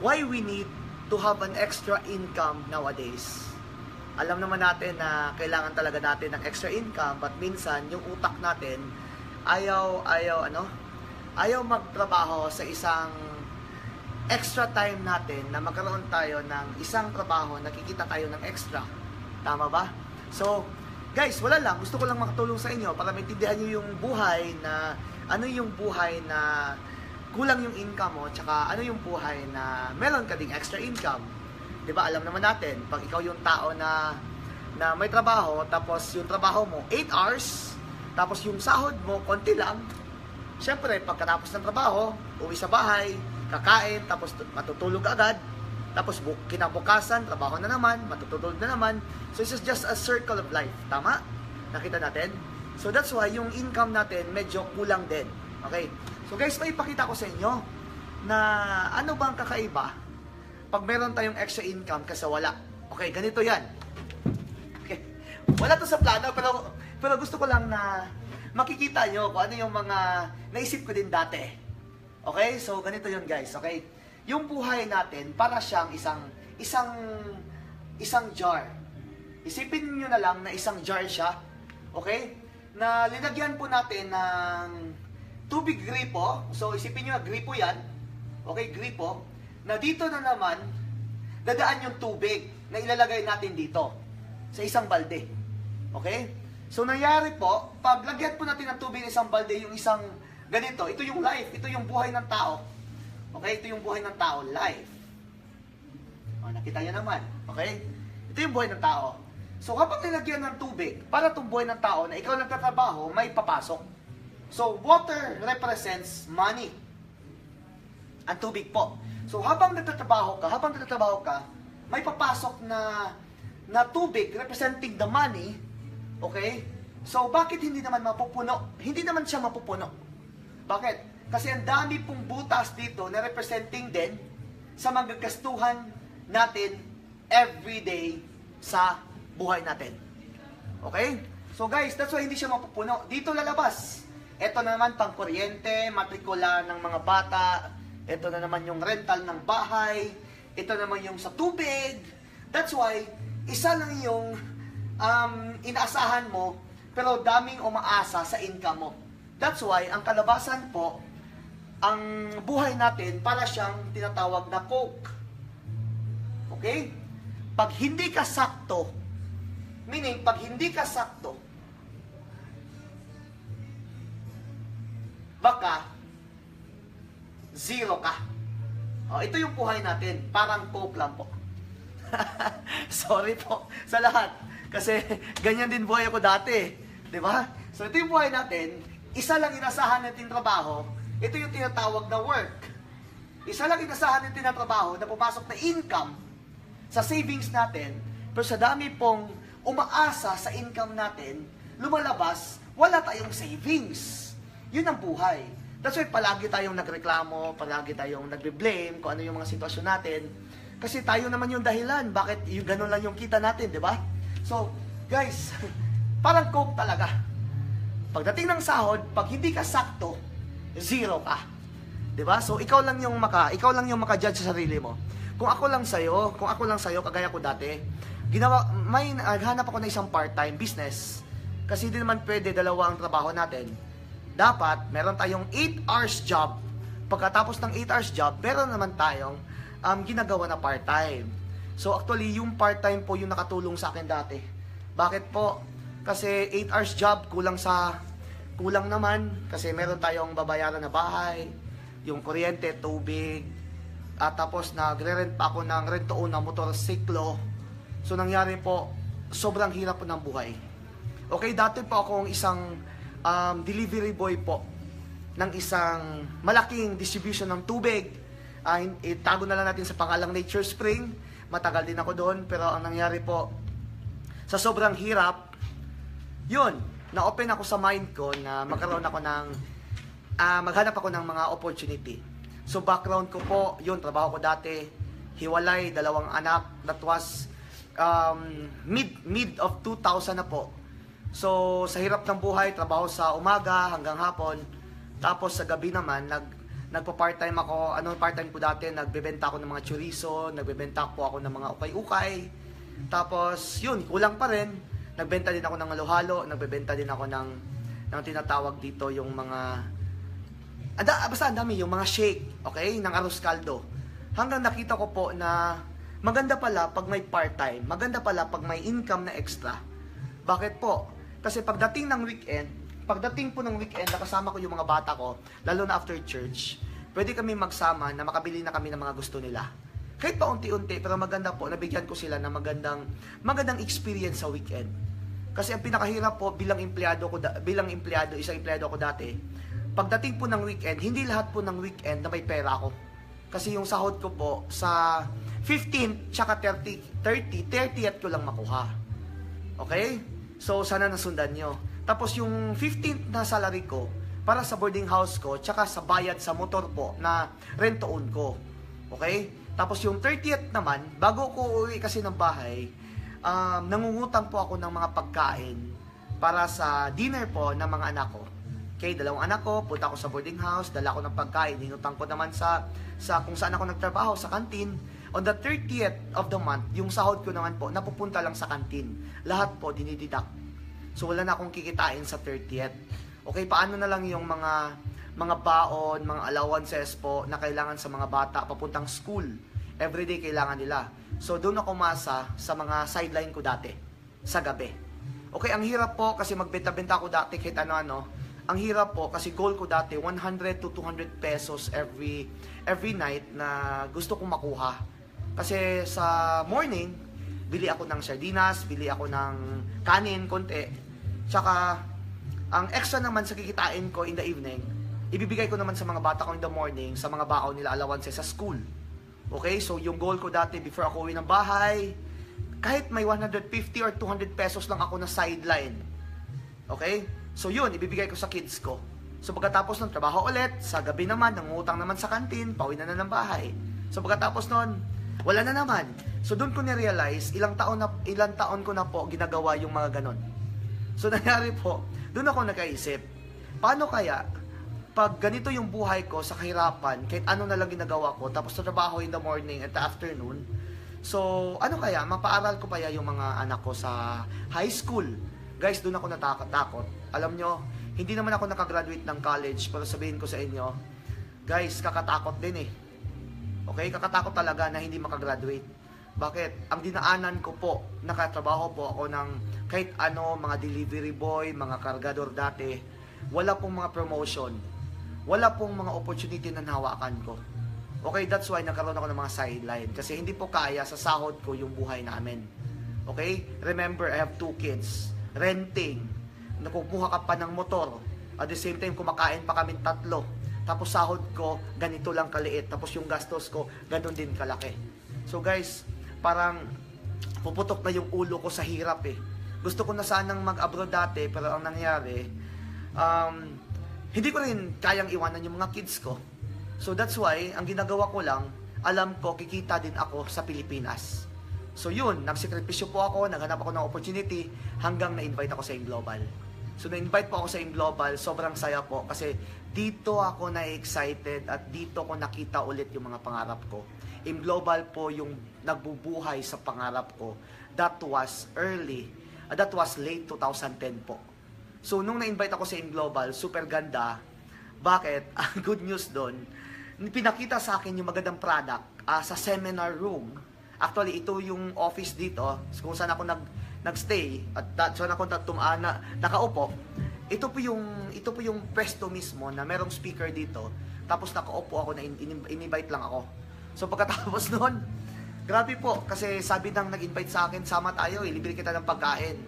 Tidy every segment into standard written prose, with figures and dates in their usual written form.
why we need to have an extra income nowadays. Alam naman natin na kailangan talaga natin ng extra income, but minsan yung utak natin ayaw magtrabaho sa isang extra time natin na magkaroon tayo ng isang trabaho, nakikita tayo ng extra. Tama ba? So, guys, wala lang. Gusto ko lang makatulong sa inyo para maintindihan nyo yung buhay na, ano yung buhay na kulang yung income mo, tsaka ano yung buhay na meron ka ding extra income. Diba, alam naman natin, pag ikaw yung tao na may trabaho, tapos yung trabaho mo 8 hours, tapos yung sahod mo konti lang, syempre, pagkatapos ng trabaho, uwi sa bahay, kakain, tapos matutulog agad, tapos kinabukasan, trabaho na naman, matutulog na naman. So, this is just a circle of life. Tama? Nakita natin? So, that's why yung income natin medyo kulang din. Okay? So, guys, may ipakita ko sa inyo na ano bang kakaiba pag meron tayong extra income kasi wala. Okay, ganito yan. Okay. Wala to sa plano, pero gusto ko lang na makikita nyo kung ano yung mga naisip ko din dati. Okay, so ganito yun guys. Okay, yung buhay natin para siyang isang jar. Isipin niyo na lang na isang jar siya. Okay, na linagyan po natin ng tubig gripo. So isipin niyo na gripo yan. Okay, gripo. Na dito na naman, dadaan yung tubig na ilalagay natin dito sa isang balde. Okay? So, nangyari po, pag lagyan po natin ng tubig ng isang balde, yung isang ganito, ito yung life, ito yung buhay ng tao. Okay? Ito yung buhay ng tao, life. O, nakita niyo naman. Okay? Ito yung buhay ng tao. So, kapag nilagyan ng tubig, para itong buhay ng tao na ikaw nagtatrabaho, may papasok. So, water represents money. Ang tubig po. So, habang nagtatrabaho ka, may papasok na tubig representing the money, okay? So, bakit hindi naman mapupuno? Hindi naman siya mapupuno. Bakit? Kasi ang dami pong butas dito na representing din sa magagastuhan natin everyday sa buhay natin. Okay? So, guys, that's why hindi siya mapupuno. Dito lalabas. Ito naman pang kuryente, matrikula ng mga bata. Ito na naman yung rental ng bahay. Ito naman yung sa tubig. That's why, isa lang yung inaasahan mo, pero daming umaasa sa income mo. That's why, ang kalabasan po, ang buhay natin, para siyang tinatawag na coke. Okay? Pag hindi ka sakto, meaning, pag hindi ka sakto, baka, zero ka. O, ito yung buhay natin. Parang coke lang po. Sorry po sa lahat. Kasi ganyan din buhay ako dati. Diba? So, ito yung buhay natin. Isa lang inasahan natin trabaho. Ito yung tinatawag na work. Isa lang inasahan natin na trabaho na pumasok na income sa savings natin. Pero sa dami pong umaasa sa income natin, lumalabas, wala tayong savings. Yun ang buhay. That's why palagi tayong nagreklamo, palagi tayong nagbe-blame kung ano yung mga sitwasyon natin. Kasi tayo naman yung dahilan, bakit yung ganun lang yung kita natin, di ba? So, guys, parang coke talaga. Pagdating ng sahod, pag hindi ka sakto, zero ka. Di ba? So, ikaw lang yung maka-judge sa sarili mo. Kung ako lang sa'yo, kagaya ko dati, naghanap ako ng isang part-time business. Kasi hindi naman pwede dalawa ang trabaho natin. Dapat, meron tayong 8 hours job. Pagkatapos ng 8 hours job, meron naman tayong ginagawa na part-time. So, actually, yung part-time po yung nakatulong sa akin dati. Bakit po? Kasi 8 hours job, kulang naman. Kasi meron tayong babayaran na bahay, yung kuryente, tubig, at tapos nagre-rent pa ako ng rent-to-own na motorsiklo. So, nangyari po, sobrang hirap po ng buhay. Okay, dati po akong isang delivery boy po ng isang malaking distribution ng tubig. Itago na lang natin sa pangalang Nature Spring. Matagal din ako doon, pero ang nangyari po, sa sobrang hirap, yun, na-open ako sa mind ko na magkaroon ako ng, maghanap ako ng mga opportunity. So background ko po, yun, trabaho ko dati, hiwalay, 2 anak, that was mid of 2000 na po. So, sa hirap ng buhay, trabaho sa umaga hanggang hapon. Tapos sa gabi naman, Nagpa-part-time ako. Ano part-time ko dati? Nagbebenta ako ng mga chorizo, nagbebenta po ako ng mga ukay-ukay. Tapos, yun, kulang pa rin. Nagbenta din ako ng halo-halo, nagbebenta din ako ng tinatawag dito yung mga basta ang dami, yung mga shake, okay, ng arroz caldo. Hanggang nakita ko po na maganda pala pag may part-time, maganda pala pag may income na extra. Bakit po? Kasi pagdating po ng weekend, nakasama ko yung mga bata ko, lalo na after church, pwede kami magsama na makabili na kami ng mga gusto nila. Kahit pa unti-unti, pero maganda po, nabigyan ko sila ng magandang experience sa weekend. Kasi ang pinakahirap po isang empleyado ko dati, pagdating po ng weekend, hindi lahat po ng weekend na may pera ako. Kasi yung sahod ko po sa 15 tsaka 30th ko lang makuha. Okay? So, sana nasundan nyo. Tapos yung 15th na salary ko, para sa boarding house ko, tsaka sa bayad sa motor po na rent-to-own ko. Okay? Tapos yung 30th naman, bago ko uwi kasi ng bahay, nangungutang po ako ng mga pagkain para sa dinner po ng mga anak ko. Okay, dalawang anak ko, punta ako sa boarding house, dala ko ng pagkain, inutang ko naman sa kung saan ako nagtrabaho, sa kantin. On the 30th of the month, yung sahod ko naman po, napupunta lang sa kantin. Lahat po, dinideduct. So, wala na akong kikitain sa 30th. Okay, paano na lang yung mga baon, mga allowances po na kailangan sa mga bata papuntang school. Everyday kailangan nila. So, doon ako umasa sa mga sideline ko dati, sa gabi. Okay, ang hirap po kasi magbenta-benta ko dati kahit ano-ano. Ang hirap po kasi goal ko dati 100 to 200 pesos every night na gusto kong makuha. Kasi sa morning, bili ako ng sardinas, bili ako ng kanin, konti. Tsaka, ang extra naman sa kikitain ko in the evening, ibibigay ko naman sa mga bata ko in the morning, sa mga baon nila allowances sa school. Okay, so yung goal ko dati before ako uwi ng bahay, kahit may 150 or 200 pesos lang ako na sideline. Okay? So yun, ibibigay ko sa kids ko. So pagkatapos ng trabaho ulit, sa gabi naman, nangutang naman sa kantin, pauwi na ng bahay. So pagkatapos nun, wala na naman. So doon ko na-realize, ilang taon ko na po ginagawa yung mga ganon. So nangyari po, doon ako nakaisip, paano kaya, pag ganito yung buhay ko sa kahirapan, kahit ano na lang ginagawa ko, tapos trabaho in the morning at the afternoon, so ano kaya, mapaaral ko pa yung mga anak ko sa high school. Guys, doon ako natakot. Alam nyo, hindi naman ako nakagraduate ng college, pero sabihin ko sa inyo, guys, kakatakot din eh. Okay, kakatakot talaga na hindi makagraduate. Bakit? Ang dinaanan ko po, nakatrabaho po ako ng kahit ano, mga delivery boy, mga kargador dati, wala pong mga promotion, wala pong mga opportunity na nahawakan ko. Okay, that's why nagkaroon ako ng mga sideline. Kasi hindi po kaya sa sahod ko yung buhay namin. Okay? Remember, I have 2 kids. Renting, nakukuha ka pa ng motor, at the same time kumakain pa kami 3, tapos sahod ko ganito lang kaliit, tapos yung gastos ko ganun din kalaki. So guys, parang puputok na yung ulo ko sa hirap eh. Gusto ko na sanang mag-abroad dati, pero ang nangyari, hindi ko rin kayang iwanan yung mga kids ko. So that's why ang ginagawa ko lang, alam ko kikita din ako sa Pilipinas. So yun, nagsikripisyo po ako, naghanap ako ng opportunity hanggang na-invite ako sa Global. So na-invite po ako sa Global, sobrang saya po kasi dito ako na-excited at dito ko nakita ulit yung mga pangarap ko. Global po yung nagbubuhay sa pangarap ko. That was late 2010 po. So nung na-invite ako sa Global, super ganda. Bakit? Ang good news doon, pinakita sa akin yung magandang product sa seminar room. Actually, ito yung office dito, kung saan ako nagstay at saan ako nakaupo. Ito po yung pwesto mismo na merong speaker dito. Tapos nakaupo ako na in-invite lang ako. So pagkatapos noon, grabe po kasi sabi nang nag-invite sa akin, sama tayo, libre kita ng pagkain.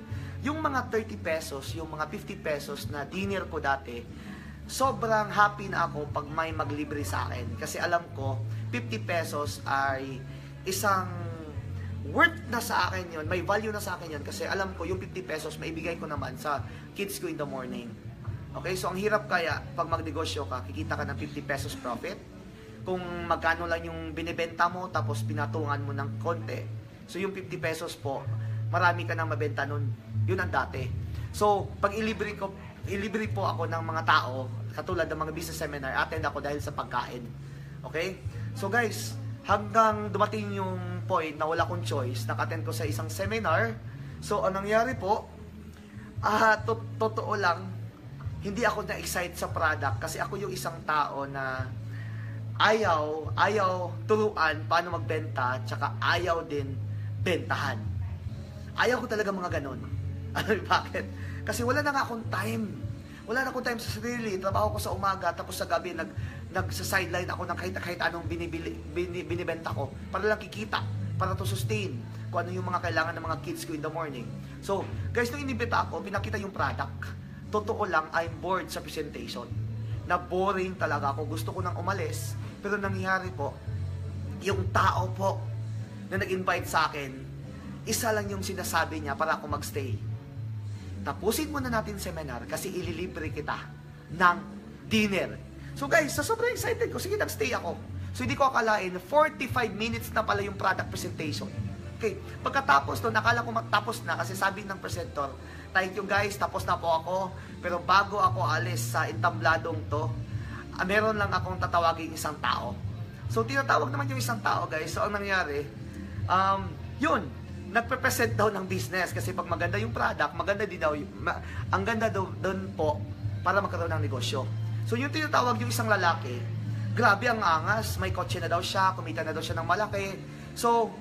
Yung mga 30 pesos, yung mga 50 pesos na dinner ko dati, sobrang happy na ako pag may maglibre sa akin. Kasi alam ko, 50 pesos ay isang worth na sa akin yun, may value na sa akin yun kasi alam ko yung 50 pesos maibigay ko naman sa kids ko in the morning. Okay, so ang hirap kaya pag magnegosyo ka, kikita ka ng 50 pesos profit, kung magkano lang yung binibenta mo tapos pinatungan mo ng konti. So yung 50 pesos po, marami ka nang mabenta nun. Yun ang dati. So pag ilibre po ako ng mga tao, katulad ng mga business seminar, attend ako dahil sa pagkain. Okay? So guys, hanggang dumating yung point na wala akong choice, naka-attend ko sa isang seminar. So, anong nangyari po, totoo lang, hindi ako na-excite sa product kasi ako yung isang tao na ayaw turuan paano magbenta, tsaka ayaw din bentahan. Ayaw ko talaga mga ganun. Bakit? Kasi wala na nga akong time. Wala na akong time sa sarili. Trabaho ko sa umaga, tapos sa gabi nagsa-sideline ako ng kahit anong binibenta ko para lang kikita, para to sustain kung ano yung mga kailangan ng mga kids ko in the morning. So, guys, nung inibita ako, pinakita yung product. Totoo lang, I'm bored sa presentation. Na boring talaga ako. Gusto ko nang umalis. Pero nangyari po, yung tao po na nag-invite sa akin, isa lang yung sinasabi niya para ako magstay. Tapusin muna natin seminar kasi ililibre kita ng dinner. So guys, sa sobrang excited ko, sige, nag-stay ako. So hindi ko akalain, 45 minutes na pala yung product presentation. Okay, pagkatapos to, nakala ko matapos na kasi sabi ng presenter, thank you guys, tapos na po ako. Pero bago ako alis sa entambladong to, meron lang akong tatawagin isang tao. So tinatawag naman yung isang tao guys. So ang nangyari, yun, nagpe-present daw ng business kasi pag maganda yung product, maganda din daw, ang ganda daw doon po para magkaroon ng negosyo. So yung tinatawag yung isang lalaki, grabe ang angas, may kotse na daw siya, kumita na daw siya ng malaki. So,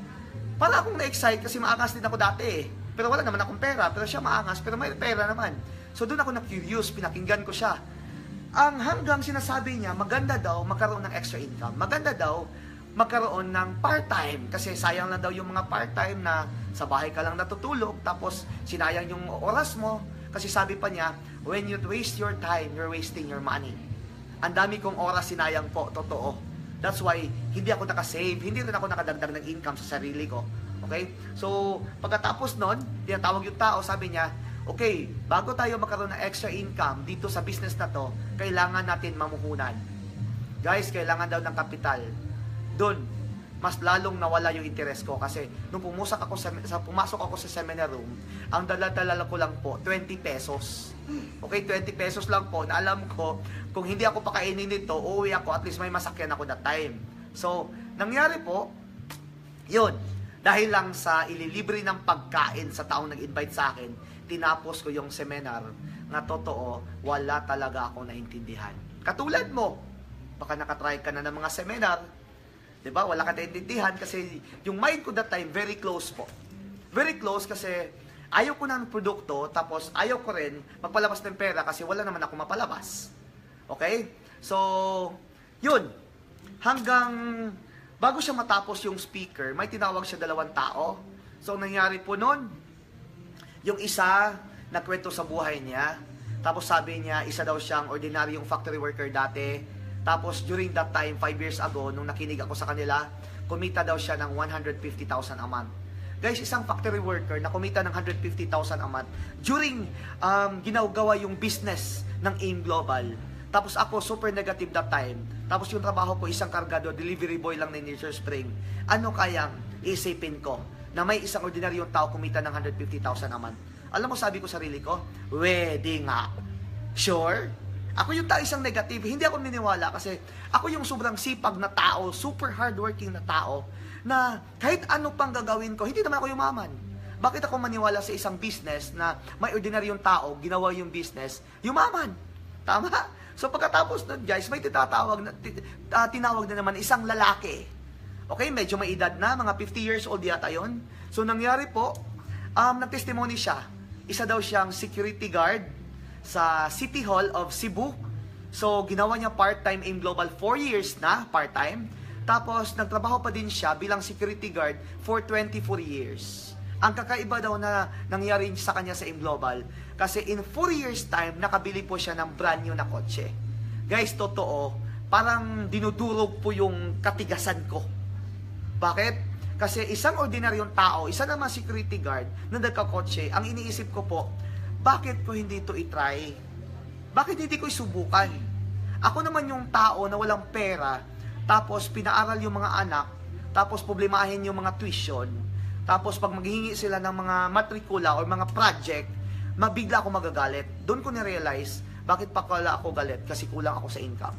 para akong na-excite kasi maangas din ako dati eh. Pero wala naman akong pera, pero siya maangas, pero may pera naman. So doon ako na-curious, pinakinggan ko siya. Ang hanggang sinasabi niya, maganda daw magkaroon ng extra income. Maganda daw magkaroon ng part-time kasi sayang lang daw yung mga part-time na sa bahay ka lang natutulog tapos sinayang yung oras mo kasi sabi pa niya, when you waste your time, you're wasting your money. Ang dami kong oras sinayang po, totoo. That's why hindi ako nakasave, hindi rin ako nakadagdag ng income sa sarili ko. Okay? So, pagkatapos nun, tinatawag yung tao, sabi niya, okay, bago tayo magkaroon ng extra income dito sa business na to, kailangan natin mamuhunan. Guys, kailangan daw ng kapital. Doon, mas lalong nawala yung interest ko kasi nung pumasok ako sa seminar room, ang dala-dala ko lang po 20 pesos. Okay, 20 pesos lang po na alam ko kung hindi ako pakainin nito, uuwi ako, at least may masakyan ako that time. So, nangyari po, yun, dahil lang sa ililibre ng pagkain sa taong nag-invite sa akin, tinapos ko yung seminar na totoo, wala talaga ako naintindihan. Katulad mo, baka nakatry ka na ng mga seminar, diba? Wala ka naintindihan kasi yung mind ko that time, very close po. Very close kasi ayaw ko ng produkto, tapos ayaw ko rin magpalabas ng pera kasi wala naman ako mapalabas. Okay? So, yun. Hanggang bago siya matapos yung speaker, may tinawag siya 2 tao. So, ang nangyari po nun, yung isa, nagkwento sa buhay niya. Tapos sabi niya, isa daw siyang ordinaryong factory worker dati. Tapos during that time, 5 years ago, nung nakinig ako sa kanila, kumita daw siya ng 150,000 a month. Guys, isang factory worker na kumita ng 150,000 a month during ginagawa yung business ng AIM Global. Tapos ako, super negative that time. Tapos yung trabaho ko, isang kargado, delivery boy lang na Nature Spring. Ano kayang isipin ko na may isang ordinaryong tao kumita ng 150,000 a month? Alam mo, sabi ko sarili ko, pwede nga. Sure? Ako yung isang negative, hindi ako niniwala kasi ako yung sobrang sipag na tao, super hardworking na tao, na kahit ano pang gagawin ko, hindi naman ako yumaman. Bakit ako maniwala sa isang business na may ordinaryong tao, ginawa yung business, yumaman? Tama? So pagkatapos nun guys, may tinawag na naman isang lalaki. Okay, medyo may edad na, mga 50 years old yata yun. So nangyari po, nag-testimony siya. Isa daw siyang security guard sa City Hall of Cebu. So, ginawa niya part-time AIM Global 4 years na, part-time. Tapos, nagtrabaho pa din siya bilang security guard for 24 years. Ang kakaiba daw na nangyari sa kanya sa AIM Global, kasi in 4 years time, nakabili po siya ng brand new na kotse. Guys, totoo, parang dinudurog po yung katigasan ko. Bakit? Kasi isang ordinaryong tao, isa naman security guard na nagkakotse, ang iniisip ko po, bakit ko hindi ito i-try? Bakit hindi ko isubukan? Ako naman yung tao na walang pera, tapos pinaaral yung mga anak, tapos problemahin yung mga tuition, tapos pag maghihingi sila ng mga matrikula o mga project, mabigla ako magagalit. Doon ko na-realize, Bakit pa pala ako galit? Kasi kulang ako sa income.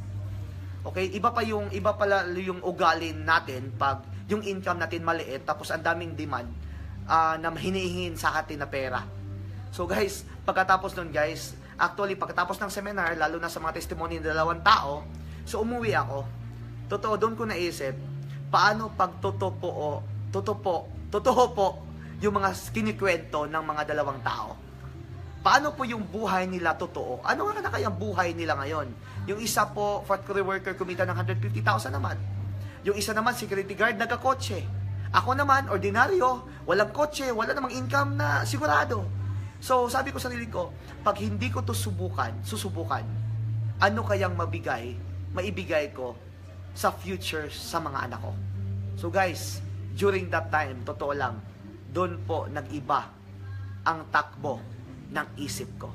Okay? Iba pala yung ugali natin pag yung income natin maliit, tapos ang daming demand na hinihingi sa atin na pera. So guys, pagkatapos nun guys, actually pagkatapos ng seminar, lalo na sa mga testimony ng 2 tao, so umuwi ako. Totoo, doon ko naisip, paano pag totoo po yung mga kinikwento ng mga 2 tao. Paano po yung buhay nila totoo? Ano nga na kayang buhay nila ngayon? Yung isa po, fourth career worker, kumita ng 150,000 naman. Yung isa naman, security guard, nagkakotse. Ako naman, ordinaryo, walang kotse, wala namang income na sigurado. So, sabi ko sa sarili ko, pag hindi ko to susubukan, ano kayang maibigay ko sa future sa mga anak ko? So guys, during that time, totoo lang, doon po nag-iba ang takbo ng isip ko.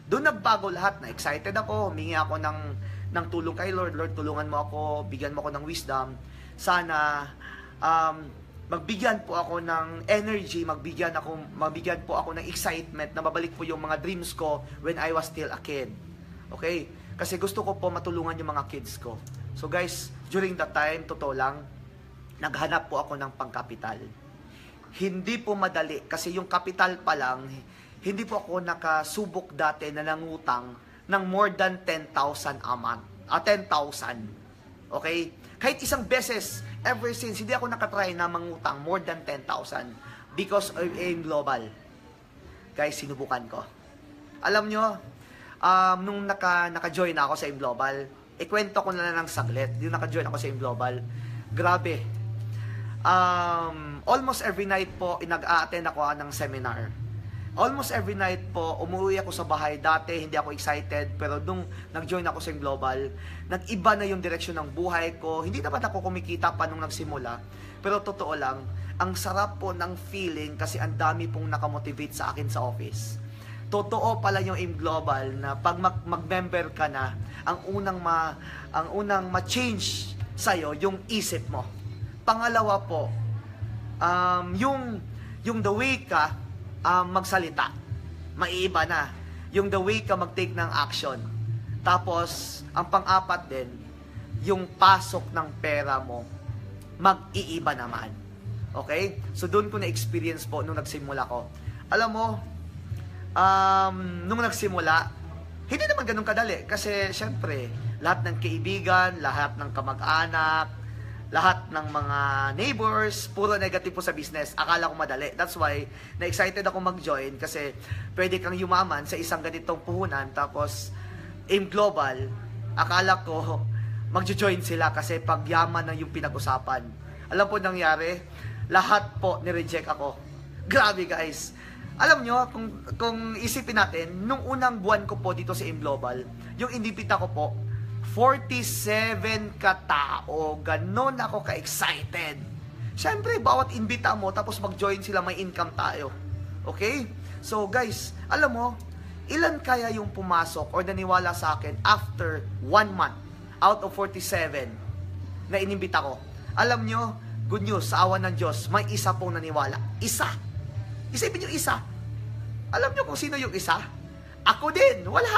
Doon nagbago lahat, na excited ako, humingi ako ng tulong kay Lord. Lord, tulungan mo ako, bigyan mo ako ng wisdom. Sana magbigyan po ako ng energy, magbigyan po ako ng excitement na mabalik po yung mga dreams ko when I was still a kid. Okay? Kasi gusto ko po matulungan yung mga kids ko. So guys, during that time, totoo lang, naghanap po ako ng pangkapital. Hindi po madali kasi yung kapital pa lang, hindi po ako nakasubok dati na nangutang ng more than 10,000 a month. 10,000. Okay? Kahit isang beses, ever since, hindi ako nakatry na mangutang more than 10,000 because of AIM Global. Guys, sinubukan ko. Alam nyo, nung naka-join ako sa AIM Global, ikwento ko na lang ng saglit. Yung naka-join ako sa AIM Global, grabe. Almost every night po, nag-a-attend ako ng seminar. Almost every night po, umuwi ako sa bahay. Dati, hindi ako excited. Pero nung nag-join ako sa Global, nag-iba na yung direksyon ng buhay ko. Hindi naman ako kumikita pa nung nagsimula. Pero totoo lang, ang sarap po ng feeling kasi ang dami pong nakamotivate sa akin sa office. Totoo pala yung AIM Global na pag mag-member ka na, ang unang ma-change sa'yo, yung isip mo. Pangalawa po, yung the way ka magsalita, maiiba na. Yung the way ka mag-take ng action. Tapos, ang pang-apat din, yung pasok ng pera mo, mag-iiba naman. Okay? So, doon ko na-experience po nung nagsimula ko. Alam mo, nung nagsimula, hindi naman ganun kadali. Kasi, syempre, lahat ng kaibigan, lahat ng kamag-anak, lahat ng mga neighbors, puro negative po sa business. Akala ko madali. That's why, na-excited ako mag-join kasi pwede kang yumaman sa isang ganitong puhunan. Tapos, AIM Global, akala ko mag-join sila kasi pagyaman na yung pinag-usapan. Alam po nangyari, lahat po ni-reject ako. Grabe guys. Alam nyo, kung isipin natin, nung unang buwan ko po dito sa AIM Global, yung inibita ko po, 47 katao. Ganon ako ka-excited. Siyempre, bawat imbita mo, tapos mag-join sila, may income tayo. Okay? So, guys, alam mo, ilan kaya yung pumasok or naniwala sa akin after 1 month out of 47 na inimbita ko? Alam nyo, good news, sa awan ng Diyos, may isa pong naniwala. Isa. Isipin nyo isa. Alam nyo kung sino yung isa? Ako din, wala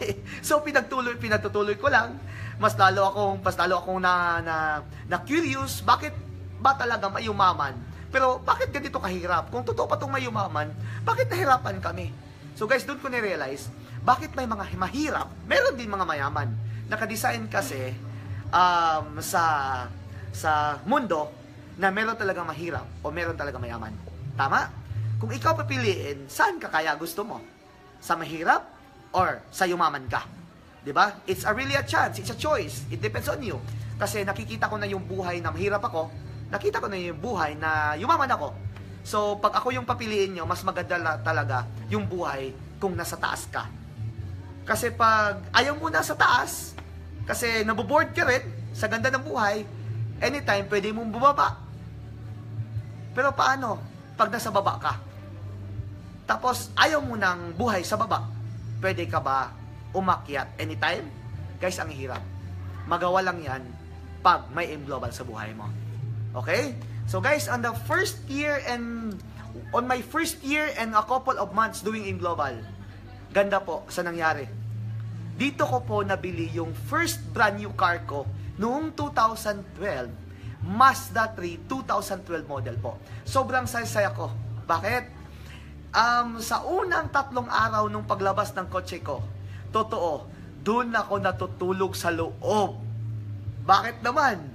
eh. So pinagtutuloy ko lang. Mas lalo akong na curious, bakit ba talaga mayumaman? Pero bakit ganito kahirap? Kung totoo pa tong mayumaman, bakit nahirapan kami? So guys, doon ko na-realize, bakit may mga mahirap, meron din mga mayaman. Naka-design kasi sa mundo na meron talaga mahirap o meron talaga mayaman. Tama? Kung ikaw papiliin, saan ka kaya gusto mo? Sa mahirap or sa yumaman ka? 'Di ba? It's really a chance, it's a choice. It depends on you. Kasi nakikita ko na yung buhay na mahirap ako, nakita ko na yung buhay na yumaman ako. So, pag ako yung papiliin nyo, mas maganda talaga yung buhay kung nasa taas ka. Kasi pag ayaw mo na sa taas, kasi naboboard ka rin sa ganda ng buhay, anytime pwede mong bumaba. Pero paano pag nasa baba ka? Tapos, ayaw mo ng buhay sa baba. Pwede ka ba umakyat anytime? Guys, ang hirap. Magawa lang yan pag may AIM Global sa buhay mo. Okay? So guys, on my first year and a couple of months doing AIM Global, ganda po sa nangyari. dito ko po nabili yung first brand new car ko noong 2012, Mazda 3 2012 model po. Sobrang saya ko. Bakit? Sa unang 3 araw nung paglabas ng kotse ko, totoo, doon ako natutulog sa loob. Bakit naman?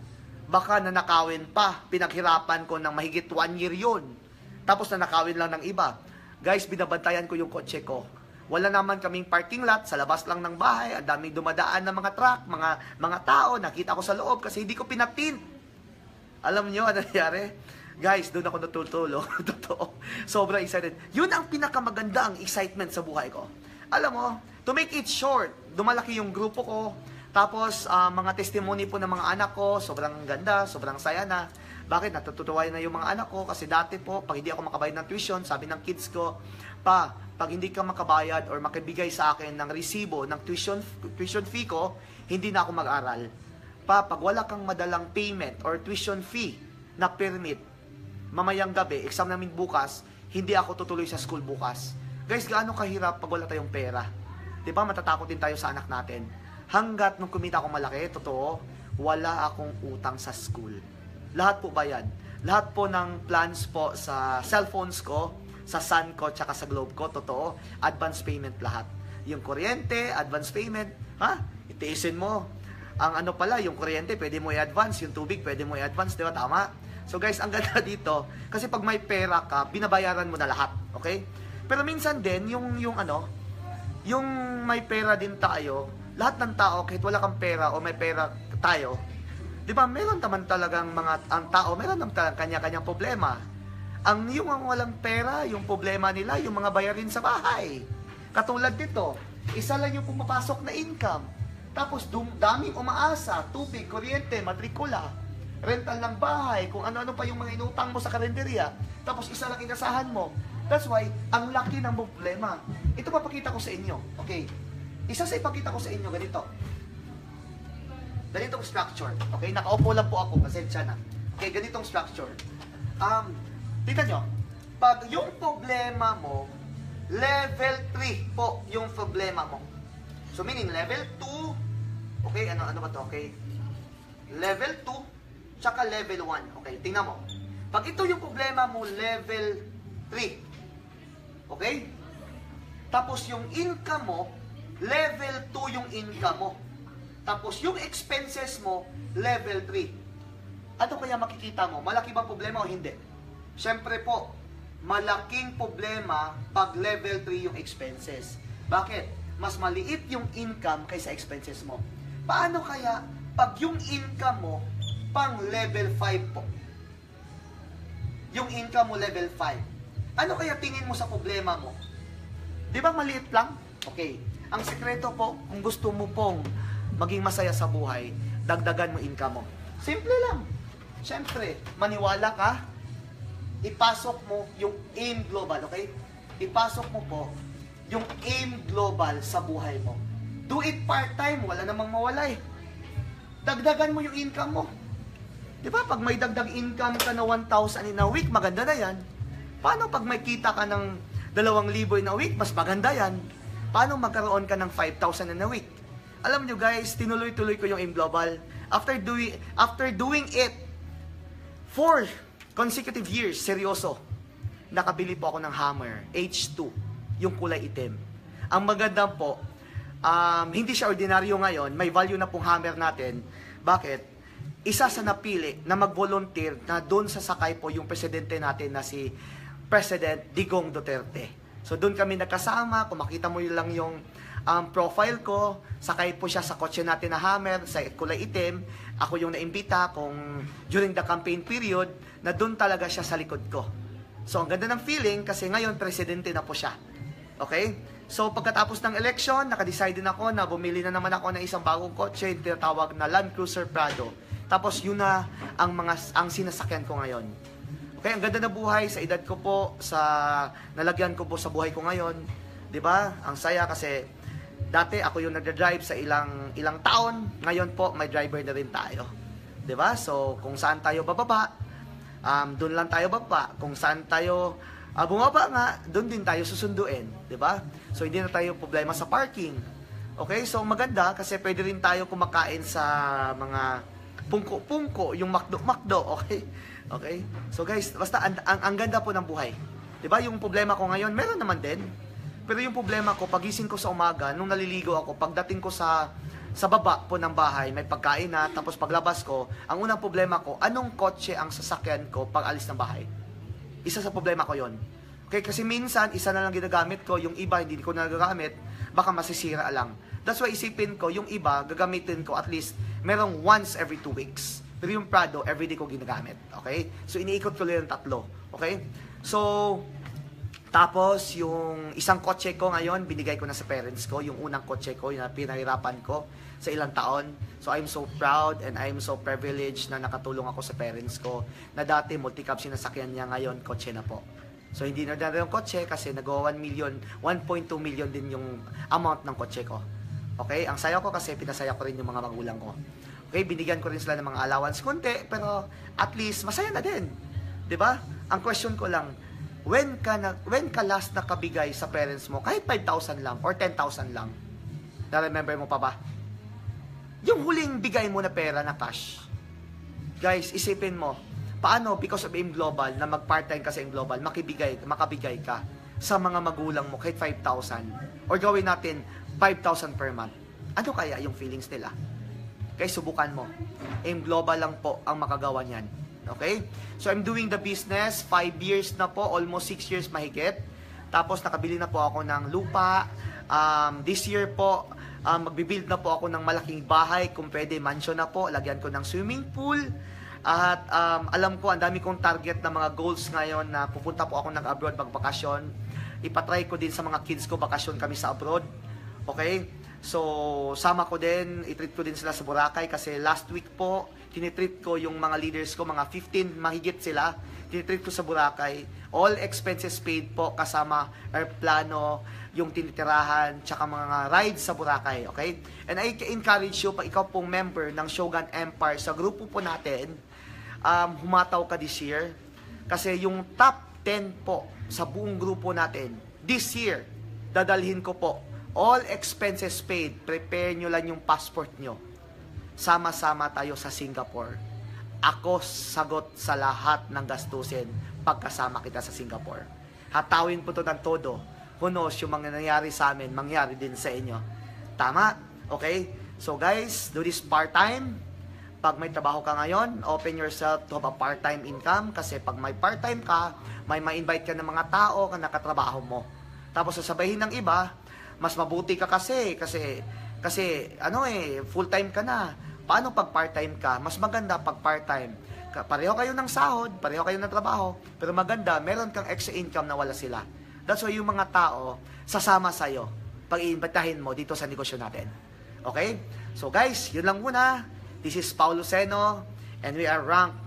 Baka nanakawin pa. Pinaghirapan ko ng mahigit 1 year yun. Tapos nanakawin lang ng iba. Guys, binabantayan ko yung kotse ko. Wala naman kaming parking lot, sa labas lang ng bahay, ang daming dumadaan ng mga truck, mga tao, nakita ko sa loob kasi hindi ko pinatint. Alam nyo ano nangyari? Guys, doon ako natutulog. Totoo. Sobrang excited. Yun ang pinakamaganda ang excitement sa buhay ko. Alam mo, to make it short, dumalaki yung grupo ko, tapos mga testimony po ng mga anak ko, sobrang ganda, sobrang saya na. Bakit? Natutuwa na yung mga anak ko kasi dati po, pag hindi ako makabayad ng tuition, sabi ng kids ko, pag hindi ka makabayad or makibigay sa akin ng resibo ng tuition fee ko, hindi na ako mag-aral. Pag wala kang madalang payment or tuition fee na permit, mamayang gabi, exam namin bukas, hindi ako tutuloy sa school bukas. Guys, gaano kahirap pag wala tayong pera? Diba, matatakot din tayo sa anak natin. Hanggat nung kumita akong malaki, totoo, wala akong utang sa school. Lahat po bayad. Lahat po ng plans po sa cellphones ko, sa Sun ko, tsaka sa Globe ko, totoo, advance payment lahat. Yung kuryente, advance payment, itiisin mo. Ang ano pala, yung kuryente, pwede mo i-advance, yung tubig, pwede mo i-advance, di ba? Tama? So guys, ang ganda dito, kasi pag may pera ka, binabayaran mo na lahat, okay? Pero minsan din, yung may pera din tayo, lahat ng tao, kahit wala kang pera o may pera tayo, di ba, meron naman talagang ang tao, meron naman talagang kanya-kanyang problema. Yung walang pera, yung problema nila, yung mga bayarin sa bahay. Katulad nito, isa lang yung pumapasok na income. Tapos daming umaasa, tubig, kuryente, matrikula, rental ng bahay, kung ano-ano pa yung mga inutang mo sa karinderya. Tapos isa lang inasahan mo. That's why, ang laki ng problema. Ito papakita ko sa inyo. Okay? Isa sa ipakita ko sa inyo, ganito. Ganitong structure. Okay? Nakaupo lang po ako, pasensya na. Okay, ganitong structure. Tingnan nyo, pag yung problema mo, level 3 po yung problema mo. So meaning level 2, okay, ano ba to, okay? Level 2, tsaka level 1, okay, tingnan mo. Pag ito yung problema mo, level 3, okay? Tapos yung income mo, level 2 yung income mo. Tapos yung expenses mo, level 3. Ano kaya makikita mo? Malaki ba problema o hindi? Siyempre po, malaking problema pag level 3 yung expenses. Bakit? Mas maliit yung income kaysa expenses mo. Paano kaya pag yung income mo pang level 5 po? Yung income mo level 5. Ano kaya tingin mo sa problema mo? Di ba maliit lang? Okay. Ang sekreto po, kung gusto mo pong maging masaya sa buhay, dagdagan mo income mo. Simple lang. Siyempre, maniwala ka, ipasok mo yung AIM Global, okay? Ipasok mo po yung AIM Global sa buhay mo. Do it part-time, wala namang mawala eh. Dagdagan mo yung income mo. Di ba? Pag may dagdag income ka na 1,000 in a week, maganda na yan. Paano pag may kita ka ng 2,000 in a week, mas maganda yan. Paano magkaroon ka ng 5,000 in a week? Alam nyo guys, tinuloy-tuloy ko yung AIM Global. After doing it for consecutive years, seryoso, nakabili po ako ng Hammer H2, yung kulay itim. Ang maganda po, hindi siya ordinaryo ngayon, may value na pong Hammer natin. Bakit? Isa sa napili na mag-volunteer na doon sa sakay po yung presidente natin na si President Digong Duterte. So doon kami nagkasama, kung makita mo lang yung profile ko, sakay po siya sa kotse natin na Hammer, sa kulay itim. Ako yung naimbita kung during the campaign period, na doon talaga siya sa likod ko. So, ang ganda ng feeling kasi ngayon, presidente na po siya. Okay? So, pagkatapos ng election, nakadecide din ako na bumili na naman ako ng isang bagong kotse, yung tinatawag na Land Cruiser Prado. Tapos, yun na ang sinasakyan ko ngayon. Okay? Ang ganda na buhay sa edad ko po, sa nalagyan ko po sa buhay ko ngayon. 'Di ba? Ang saya kasi dati ako yung nagda-drive sa ilang taon, ngayon po may driver na rin tayo. 'Di ba? So, kung saan tayo bababa, doon lang tayo baba. Kung saan tayo bumaba nga, doon din tayo susunduin, 'di ba? So hindi na tayo problema sa parking. Okay, so maganda kasi pwede rin tayo kumakain sa mga pungko-pungko, yung makdo-makdo, okay? Okay? So guys, basta ang ganda po ng buhay. 'Di ba? Yung problema ko ngayon, meron naman din. Pero yung problema ko, pagising ko sa umaga, nung naliligo ako, pagdating ko sa baba po ng bahay, may pagkain na, tapos paglabas ko, ang unang problema ko, anong kotse ang sasakyan ko pag alis ng bahay? Isa sa problema ko 'yon. Okay, kasi minsan, isa na lang ginagamit ko, yung iba hindi ko na nagagamit, baka masisira lang. That's why isipin ko, yung iba, gagamitin ko at least, merong once every 2 weeks. Pero yung Prado, everyday ko ginagamit. Okay? So, iniikot ko lang yung 3. Okay? So, tapos, yung isang kotse ko ngayon, binigay ko na sa parents ko. Yung unang kotse ko, yung pinahirapan ko sa ilang taon. So, I'm so proud and I'm so privileged na nakatulong ako sa parents ko na dati multi-cab sinasakyan niya, ngayon kotse na po. So, hindi na yung kotse kasi nagawa 1 million, 1.2 million din yung amount ng kotse ko. Okay? Ang saya ko kasi pinasaya ko rin yung mga magulang ko. Okay? Binigyan ko rin sila ng mga allowance konti, pero at least masaya na din. 'Di ba? Ang question ko lang, when ka last nakabigay sa parents mo kahit 5,000 lang or 10,000 lang? Na-remember mo pa ba? Yung huling bigay mo na pera na cash. Guys, isipin mo, paano because of AIM Global na mag-part-time ka sa AIM Global, makabigay ka sa mga magulang mo kahit 5,000 or gawin natin 5,000 per month. Ano kaya yung feelings nila? Okay, subukan mo. AIM Global lang po ang makagawa niyan. Okay? So, I'm doing the business. 5 years na po. Almost 6 years mahigit. Tapos, nakabili na po ako ng lupa. This year po, magbibuild na po ako ng malaking bahay. Kung pwede, mansion na po. Lagyan ko ng swimming pool. At alam ko, ang dami kong target na mga goals ngayon na pupunta po ako ng abroad magbakasyon. Ipatry ko din sa mga kids ko, bakasyon kami sa abroad. Okay? So, sama ko din, itreat ko din sila sa Boracay kasi last week po, tinitreat ko yung mga leaders ko, mga 15, mahigit sila, tinitreat ko sa Boracay. All expenses paid po, kasama airplano, yung tinitirahan, tsaka mga rides sa Boracay, okay? And I encourage you, pag ikaw pong member ng Shogun Empire, sa grupo po natin, humataw ka this year. Kasi yung top 10 po sa buong grupo natin, this year, dadalhin ko po, all expenses paid, prepare nyo lang yung passport nyo. Sama-sama tayo sa Singapore. Ako sagot sa lahat ng gastusin pagkasama kita sa Singapore. Hatawin po to ng todo. Who knows, yung mga nangyari sa amin, mangyari din sa inyo. Tama? Okay? So guys, do this part-time. Pag may trabaho ka ngayon, open yourself to have a part-time income kasi pag may part-time ka, may ma-invite ka ng mga tao ka nakatrabaho mo. Tapos sasabihin ng iba, mas mabuti ka kasi full-time ka na. Paano pag part-time ka? Mas maganda pag part-time. Pareho kayo ng sahod, pareho kayo ng trabaho, pero maganda, meron kang extra income na wala sila. That's why yung mga tao sasama sa'yo pag iimbitahin mo dito sa negosyo natin. Okay? So guys, yun lang muna. This is Paulo Seno and we are ranked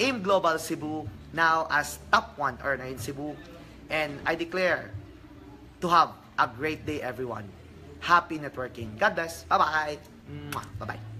AIM Global Cebu now as top 1 earner in Cebu. And I declare to have a great day, everyone. Happy networking. God bless. Bye-bye. Bye-bye.